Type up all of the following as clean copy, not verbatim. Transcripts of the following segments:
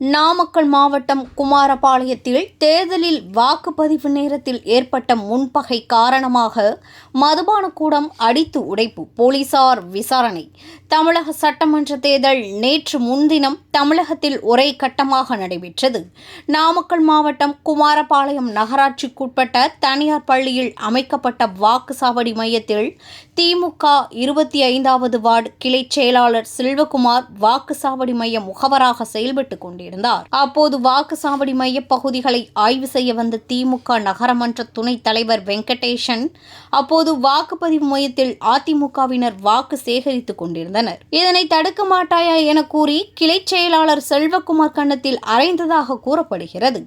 நாமக்கல் மாவட்டம் குமாரபாளையத்தில் தேர்தலில் வாக்குப்பதிவு நேரத்தில் ஏற்பட்ட முன்பகை காரணமாக மதுபானக்கூடம் அடித்து உடைப்பு, போலீசார் விசாரணை. தமிழக சட்டமன்ற தேர்தல் நேற்று முன்தினம் தமிழகத்தில் ஒரே கட்டமாக நடைபெற்றது. நாமக்கல் மாவட்டம் குமாரபாளையம் நகராட்சிக்குட்பட்ட தனியார் பள்ளியில் அமைக்கப்பட்ட வாக்குச்சாவடி மையத்தில் திமுக 25வது வார்டு கிளை செயலாளர் செல்வகுமார் வாக்குச்சாவடி மைய முகவராக செயல்பட்டுக் கொண்டிருந்தார். அப்போது வாக்குச்சாவடி மைய பகுதிகளை ஆய்வு செய்ய வந்த திமுக நகரமன்ற துணைத் தலைவர் வெங்கடேசன் அப்போது வாக்குப்பதிவு மையத்தில் அதிமுகவினர் வாக்கு சேகரித்துக் கொண்டிருந்தனர். இதனை தடுக்க மாட்டாயா என கூறி கிளை செயலாளர் செல்வகுமார் கன்னத்தில் அறைந்ததாக கூறப்படுகிறது.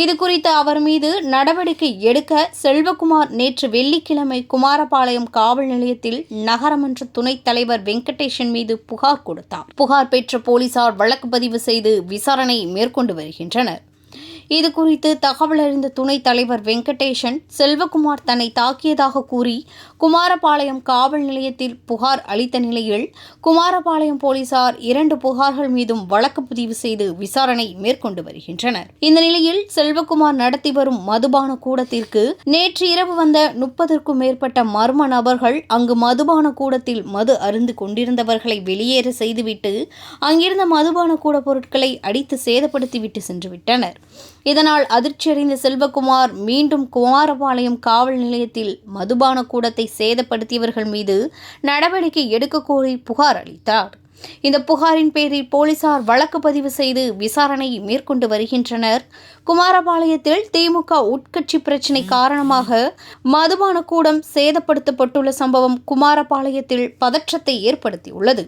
இதுகுறித்து அவர் மீது நடவடிக்கை எடுக்க செல்வகுமார் நேற்று வெள்ளிக்கிழமை குமாரபாளையம் காவல் நிலையத்தில் நகரமன்ற துணைத் தலைவர் வெங்கடேசன் மீது புகார் கொடுத்தார். புகார் பெற்ற போலீசார் வழக்கு பதிவு செய்து விசாரணை மேற்கொண்டு வருகின்றனர். இதுகுறித்து தகவல் அறிந்த துணைத் தலைவர் வெங்கடேசன் செல்வகுமார் தன்னை தாக்கியதாக கூறி குமாரபாளையம் காவல் நிலையத்தில் புகார் அளித்த நிலையில் குமாரபாளையம் போலீசார் 2 புகார்கள் மீதும் வழக்கு பதிவு செய்து விசாரணை மேற்கொண்டு வருகின்றனர். இந்த நிலையில் செல்வகுமார் நடத்தி வரும் மதுபான கூடத்திற்கு நேற்று இரவு வந்த 30க்கும் மேற்பட்ட மர்ம நபர்கள் அங்கு மதுபான கூடத்தில் மது அருந்து கொண்டிருந்தவர்களை வெளியேற செய்துவிட்டு அங்கிருந்த மதுபான கூட பொருட்களை அடித்து சேதப்படுத்திவிட்டு சென்றுவிட்டனர். இதனால் அதிர்ச்சியடைந்த செல்வகுமார் மீண்டும் குமாரபாளையம் காவல் நிலையத்தில் மதுபான கூடத்தை சேதப்படுத்தியவர்கள் மீது நடவடிக்கை எடுக்க கோரி புகார் அளித்தார். இந்த புகாரின் பேரில் போலீசார் வழக்கு பதிவு செய்து விசாரணை மேற்கொண்டு வருகின்றனர். குமாரபாளையத்தில் திமுக உட்கட்சி பிரச்சினை காரணமாக மதுபான கூடம் சேதப்படுத்தப்பட்டுள்ள சம்பவம் குமாரபாளையத்தில் பதற்றத்தை ஏற்படுத்தியுள்ளது.